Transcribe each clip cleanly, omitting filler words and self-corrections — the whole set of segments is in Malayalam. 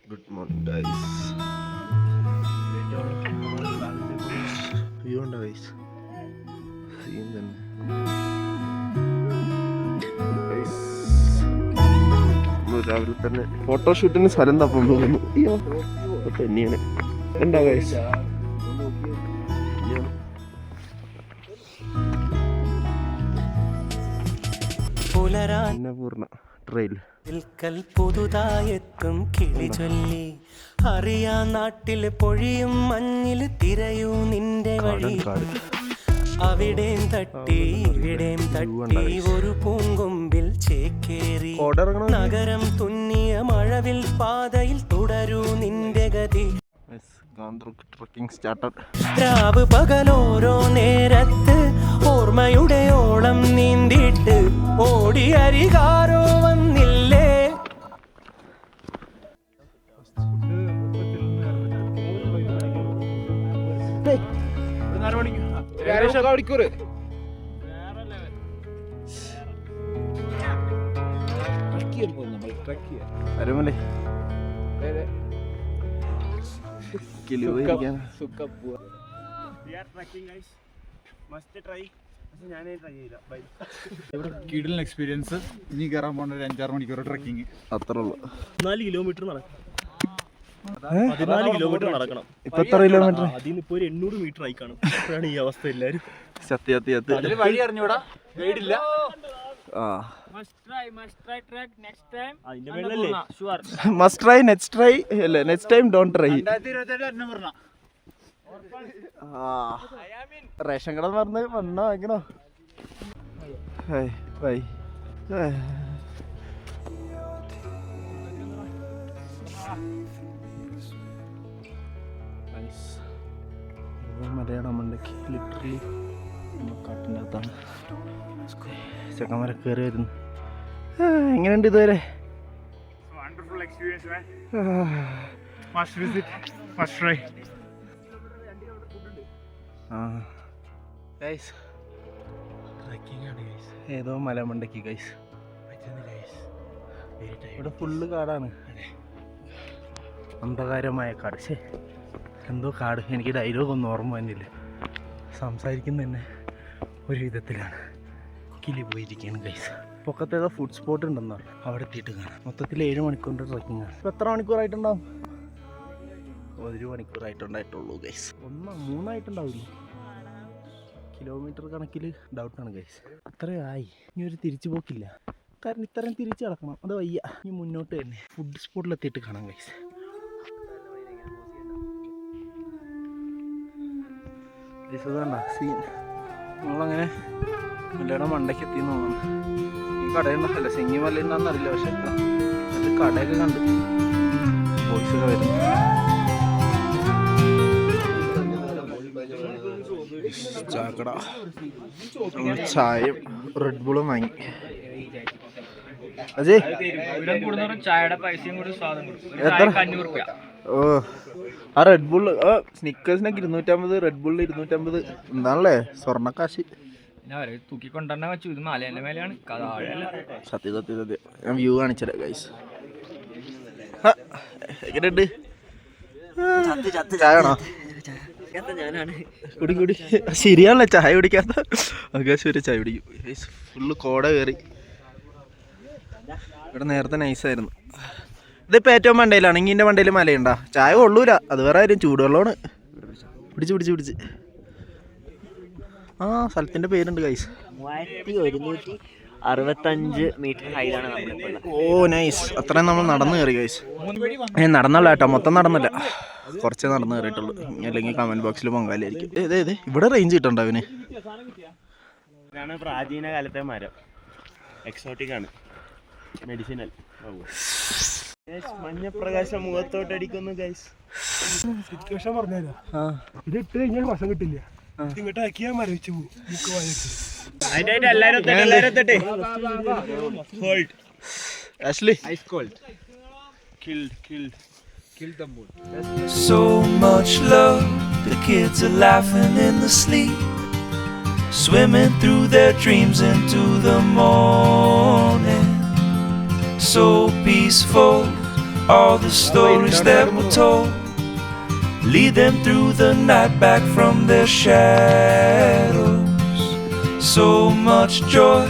Good morning guys. വ്യൂ ഉണ്ടോ ഗൈസ്? സീൻ തന്നെ രാവിലെ തന്നെ ഫോട്ടോഷൂട്ടിന് സ്ഥലം തപ്പം പോകുന്നു. അയ്യോ തന്നെയാണ് എന്താ ഗൈസ്. പൂർണ്ണ ട്രെയിൽ പുതുതായെത്തും കിളി ചൊല്ലി അറിയാ നാട്ടില് പൊഴിയും മഞ്ഞിൽ തിരയൂ നിന്റെ വഴി. അവിടേം തട്ടി ഇവിടേം തട്ടി ഒരു പൂങ്കൊമ്പിൽ ചേക്കേറി നഗരം തുന്നിയ മഴവിൽ പാതയിൽ തുടരൂ നിന്റെ ഗതി. രാവ് പകലോരോ നേരത്ത് ഓർമ്മയുടെ ഓളം നീന്തിട്ട് ഓടി അരികാരോ വന്നില്ലേ. അരമല്ലേ കിടിലൻ എക്സ്പീരിയൻസ്. ഇനി കയറാൻ പോകേണ്ട ഒരു 5-6 മണിക്കൂർ ട്രക്കിങ്. അത്രേ ഉള്ളൂ. 4 കിലോമീറ്റർ നടക്കണം. 14 കിലോമീറ്റർ നടക്കണം. ഇപ്പൊ എത്ര കിലോമീറ്റർ? അതിന് ഇപ്പൊ ഒരു 800 മീറ്റർ ആയി കാണും. അപ്പോഴാണ് ഈ അവസ്ഥ. എല്ലാരും വഴി അറിഞ്ഞൂടാ, ഗൈഡില്ല. മസ്റ്റ് ട്രൈ നെക്സ്റ്റ് ട്രൈ അല്ലേ, next time don't try. Ration കട പറഞ്ഞ് വണ്ണ വാങ്ങിക്കണോ? ബൈ. മലയാളം മണ്ടയ്ക്ക് ലിറ്ററലി കാട്ടിൻ്റെ അകത്താണ് ചെക്കന്മാരെ കയറി വരുന്നു. എങ്ങനെയുണ്ട് ഇതുവരെ? ഏതോ മലമണ്ടയ്ക്ക് ഗൈസ്. ഇവിടെ ഫുള്ള് കാടാണ്, അന്ധകാരമായ കാട്. എന്തോ കാട്, എനിക്ക് ഡയലോഗ് ഒന്നും ഓർമ്മ വന്നില്ല. സംസാരിക്കുന്ന തന്നെ ഒരു വിധത്തിലാണ്. കിളി പോയിരിക്കുകയാണ് ഗൈസ്. പൊക്കത്തേതോ ഫുഡ് സ്പോട്ട് ഉണ്ടെന്നോ, അവിടെ എത്തിയിട്ട് കാണാം. മൊത്തത്തിൽ 7 മണിക്കൂറിൻ്റെ ട്രക്കിംഗ് ആണ്. ഇപ്പോൾ എത്ര മണിക്കൂറായിട്ടുണ്ടാവും? 1 മണിക്കൂറായിട്ടുണ്ടായിട്ടുള്ളൂ ഗൈസ്. 3 കിലോമീറ്റർ കണക്കിൽ ഡൗട്ടാണ് ഗൈസ്. അത്രയായി. ഇനി ഒരു തിരിച്ചു പോക്കില്ല, കാരണം ഇത്രയും തിരിച്ച് കിടക്കണം. അത് വയ്യ. ഇനി മുന്നോട്ട് തന്നെ ഫുഡ് സ്പോട്ടിലെത്തിയിട്ട് കാണാം ഗൈസ്. സീൻ നമ്മളങ്ങനെ മലയുടെ മണ്ടയ്ക്ക് എത്തിയെന്ന് തോന്നുന്നു. ഈ കടയുണ്ടല്ല, സെങ്ങി മല ഉണ്ടാകുന്നറിയില്ല. പക്ഷെ എന്നിട്ട് കടയൊക്കെ കണ്ട് ബോയ്സൊക്കെ വരുന്നു. ചാക്കട ചായയും റെഡ് ബുളും വാങ്ങി. അജയ് ചായയുടെ പൈസയും കൂടി എത്ര? ഓ, ആ റെഡ് ബുള്ള് സ്നിക്കേഴ്സിനൊക്കെ 250, റെഡ് ബുള്ളിൽ 250 എന്താണല്ലേ സ്വർണ്ണക്കാശ്. തൂക്കിക്കൊണ്ടെണ്ണ വെച്ചു. ഇത് മലേന്റെ മേലെയാണ്. സത്യം ഞാൻ വ്യൂ കാണിച്ചത് ഗൈസ്. എങ്ങനെയുണ്ട്? ചായ ആണോ? കുടി ശരിയാണല്ലേ ചായ കുടിക്കാത്ത. ആകാശം ഒരു ചായ കുടിക്കും. ഫുള്ള് കോട കയറി. ഇവിടെ നേരത്തെ നൈസായിരുന്നു. ഇതിപ്പോൾ ഏറ്റവും മണ്ടയിലാണ്. ഇങ്ങിൻ്റെ മണ്ടയിൽ മലയുണ്ടാ? ചായ കൊള്ളൂല, അത് വേറെ കാര്യം. ചൂടുവെള്ളമാണ്. പിടിച്ച് ആ സ്ഥലത്തിൻ്റെ പേരുണ്ട് ഗൈസ്. 3165 മീറ്റർ ഹൈറ്റാണ് നമ്മളിപ്പോൾ. ഓ നൈസ്. അത്രയും നമ്മൾ നടന്നു കയറി ഗൈസ്. നടന്നല്ല കേട്ടോ, മൊത്തം നടന്നില്ല, കുറച്ചേ നടന്നു കയറിയിട്ടുള്ളൂ. അല്ലെങ്കിൽ കമൻറ്റ് ബോക്സിൽ പൊങ്കാലായിരിക്കും. ഇവിടെ റേഞ്ച് കിട്ടണ്ട അവന്. ഇതാണ് പ്രാചീന കാലത്തെ മരം. എക്സോട്ടിക് ആണ്, മെഡിസിനൽ. മഞ്ഞപ്രകാശം മുഖത്തോട്ടടിക്കുന്നു ഗൈസ്. സിറ്റുവേഷൻ പറഞ്ഞാലോ, ഇത് ഇട്ട് കഴിഞ്ഞാൽ വശം കിട്ടില്ല. ഇങ്ങോട്ട് ആക്കിയാൽ മരവിച്ചു പോകും. So much love, the kids are laughing in the sleep, swimming through their dreams into the morning. So peaceful, all the stories that were told. Lead them through the night back from their shadows. So much joy,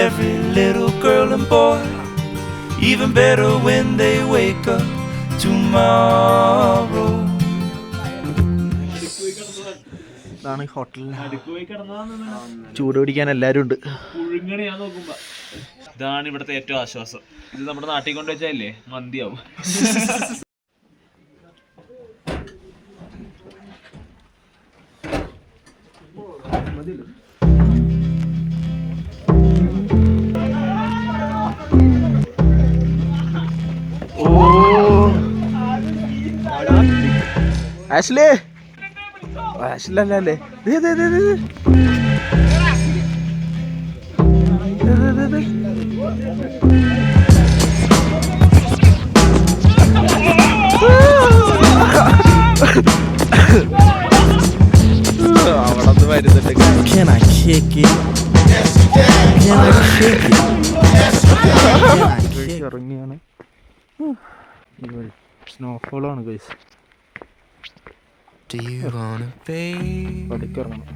every little girl and boy. Even better when they wake up tomorrow. ഇതാണ് ഈ ഹോട്ടലിൽ ചൂട് പിടിക്കാൻ എല്ലാവരും ഉണ്ട്. ഇതാണ് ഇവിടുത്തെ ഏറ്റവും ആശ്വാസം. ഇത് നമ്മുടെ നാട്ടിൽ കൊണ്ട് വെച്ചാലേ മന്തിയാവും. ആഷ്ലേ ആഷ്ലല്ലേ അവിടെ വരുന്നുണ്ട്. Can I kick it? Can I kick it? ഇറങ്ങിയാണ്. സ്നോഫോളാണ് guys. Do you wanna be പതുക്കിറങ്ങണം.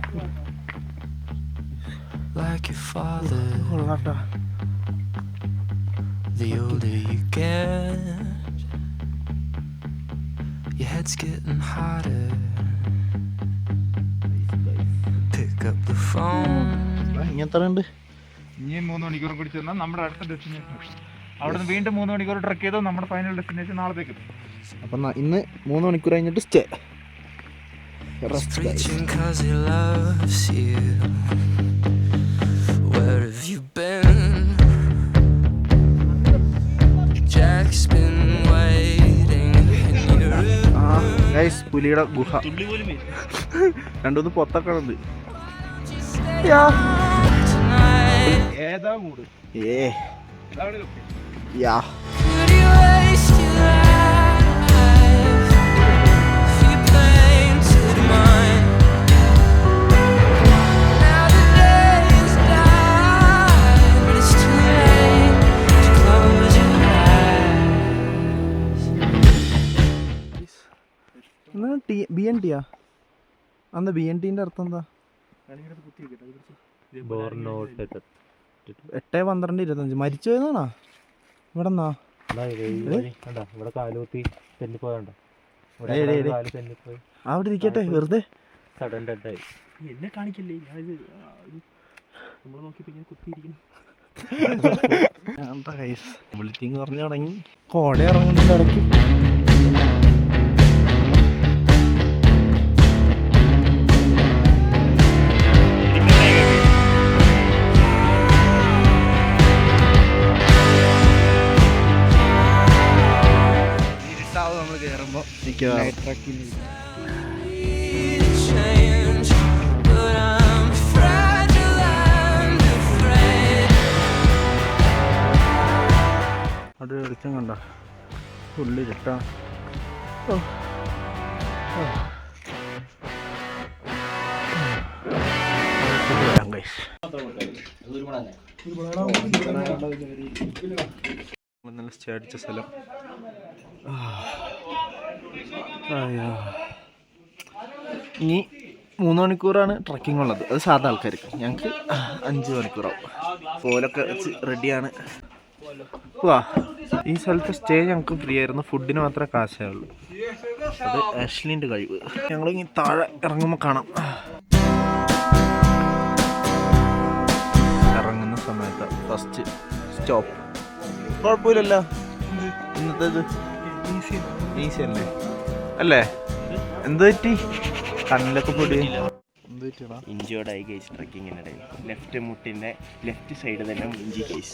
like your father? കൊള്ളാട്ടാ. The older you get, your head's getting harder. Pick up the phone. ഇങ്ങനത്തെ ഉണ്ട്. ഇനിയും 3 മണിക്കൂർ കൂടി ചെന്നാൽ നമ്മുടെ അടുത്ത ഡെസ്റ്റിനേഷൻ. അവിടെ നിന്ന് വീണ്ടും 3 മണിക്കൂർ ട്രക്ക് ചെയ്താൽ നമ്മുടെ ഫൈനൽ ഡെസ്റ്റിനേഷൻ നാളത്തേക്ക് എത്തും. അപ്പം ഇന്ന് 3 മണിക്കൂർ കഴിഞ്ഞിട്ട് stay. He's preaching 'cause he loves you. Where have you been? Jack's been waiting in your room. Guys പുലിയുടെ ഗുഹ. രണ്ടൂന്ന് പൊത്തൊക്കെ ഉണ്ട്. ഏതാ mood? Yeah Could you waste your life if you claim to be mine? Now the day is done, but it's too late to close your eyes. എന്നാ BNT അന്ന് BNTന്റെ അർത്ഥം എന്താ? 8-12-25 മരിച്ചു പോയതാണോ? ഇവിടെ ഇവിടെ കാലുകുത്തി തെന്നിപ്പോയണ്ട. അവിടെ ഇരിക്കട്ടെ വെറുതെ. സഡൻ ഡെഡായി. എന്നെ കാണിക്കല്ലേ, നമ്മളെ നോക്കിയപ്പോ ഇങ്ങനെ കുത്തിയിരിക്കുന്നു. ബുള്ളറ്റിങ് പറഞ്ഞു തുടങ്ങി. കോട ഇറങ്ങുന്നുണ്ട് ഇടയ്ക്ക്. നമ്മൾ കയറുമ്പോൾ Change, but I'm fragile and afraid. അവിടെ വെളിച്ചം കണ്ട ഉള്ളിലിട്ടാ. നല്ല സ്റ്റേ അടിച്ച സ്ഥലം. ഇനി 3 മണിക്കൂറാണ് ട്രക്കിംഗ് ഉള്ളത്. അത് സാധാ ആൾക്കാർക്ക്. ഞങ്ങൾക്ക് 5 മണിക്കൂറാവും. പോലൊക്കെ വെച്ച് റെഡിയാണ്. വാ, ഈ സ്ഥലത്ത് സ്റ്റേ ഞങ്ങൾക്ക് ഫ്രീ ആയിരുന്നു. ഫുഡിന് മാത്രമേ കാശേ ഉള്ളൂ. അത് ആഷ്ലിൻ്റെ കഴിവ്. ഞങ്ങളിങ്ങനെ താഴെ ഇറങ്ങുമ്പോൾ കാണാം. ഇറങ്ങുന്ന സമയത്ത് ഫസ്റ്റ് സ്റ്റോപ്പ്. കുഴപ്പമില്ലല്ലോ ഇന്നത്തേത്. ഈസി അല്ലേ അല്ലേ? എന്ത് പറ്റി? കണ്ണിലൊക്കെ പൊടി എന്ത് പറ്റിയടാ? ഇഞ്ചിയോടായി കേസ് ട്രക്കിങ്ങിനിടയിൽ ലെഫ്റ്റ് മുട്ടിൻ്റെ ലെഫ്റ്റ് സൈഡ് തന്നെ ഇഞ്ചി കേസ്.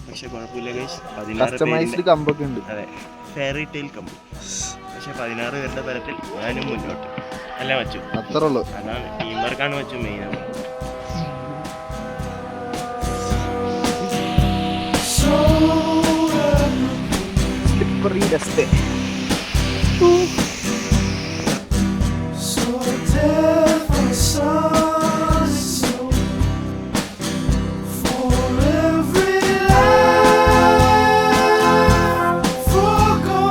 പക്ഷെ കുഴപ്പമില്ല കേസ്. കസ്റ്റമൈസ്ഡ് കമ്പൊക്കെ ഉണ്ട്. അതെ, ഫെയറി ടെയിൽ കമ്പ്. പക്ഷെ 16 പേരുടെ തരത്തിൽ ഞാനും മുന്നോട്ട് അല്ല വച്ചു. അത്ര ഉള്ളു. അതാണ് ടീം വർക്കാണ് വച്ചു മെയിനാണ്. Slippery dust. For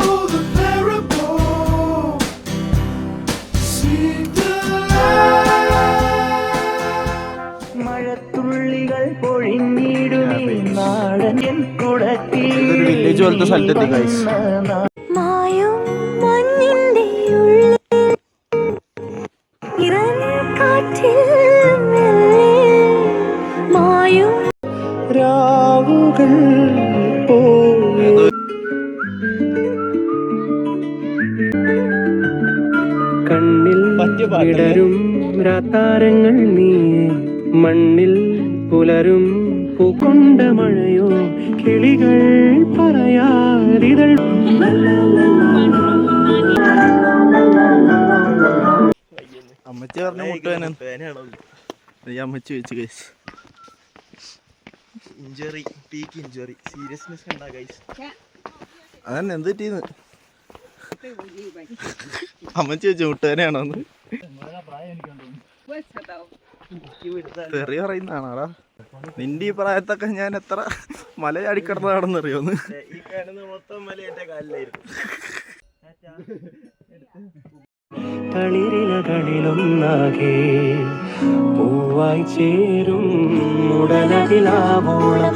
പോലത്തെ സ്ഥലത്തെത്തി ഗൈസ്. രാവുകൾ കണ്ണിൽ വിടരും രാത്താരങ്ങൾ നീ മണ്ണിൽ പുലരും പൂക്കൊണ്ട മഴയോ കിളികൾ പറയാതിതൾ. അമ്മച്ചി പറഞ്ഞ മുട്ടുവേനാണോ? അമ്മച്ചി വെച്ച് guys. Injury, peak injury, seriousness ഉണ്ടാ ഗൈസ്. അതന്നെ എന്ത് പറ്റീന്ന് അമ്മച്ചി വെച്ച് മുട്ടുവേനാണോന്ന് തെറി പറയുന്നതാണാടാ. നിന്റെ ഈ പ്രായത്തൊക്കെ ഞാൻ എത്ര മല ചാടിക്കിടന്നതാണെന്ന് അറിയോന്ന്. ഈ കാണുന്ന മൊത്തം മല എന്റെ കാലിലായിരുന്നു. തളിരിലകളിലൊന്നാകെ പൂവായി ചേരും ഉടലതിലാവോളം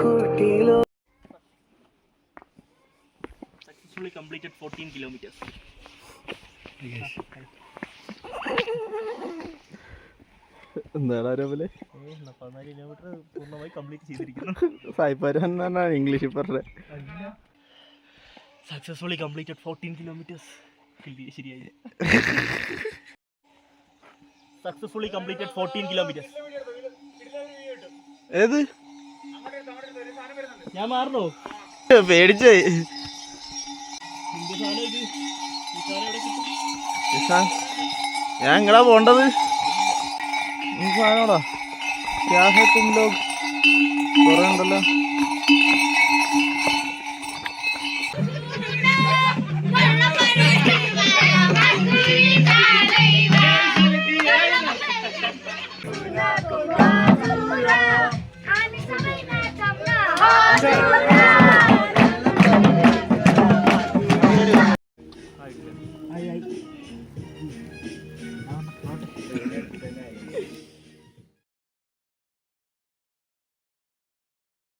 കൂട്ടിലോ. Successfully completed 14 kilometers. എന്താടാ രാവിലെ 14 കിലോമീറ്റർ പൂർണ്ണമായി കംപ്ലീറ്റ് ചെയ്തിരിക്കുന്നു. സായിപ്പാര് എന്നാണ് ഇംഗ്ലീഷിൽ പറഞ്ഞത്. Successfully completed 14 kilometres. ശരിയായി. Successfully completed 14 kilometres. ഏത് ഞാൻ മാറണോ? പേടിച്ചേ. ഞാൻ എങ്ങടാ പോണ്ടത്? സാധനോടാ കുറെ ഉണ്ടല്ലോ. Amin.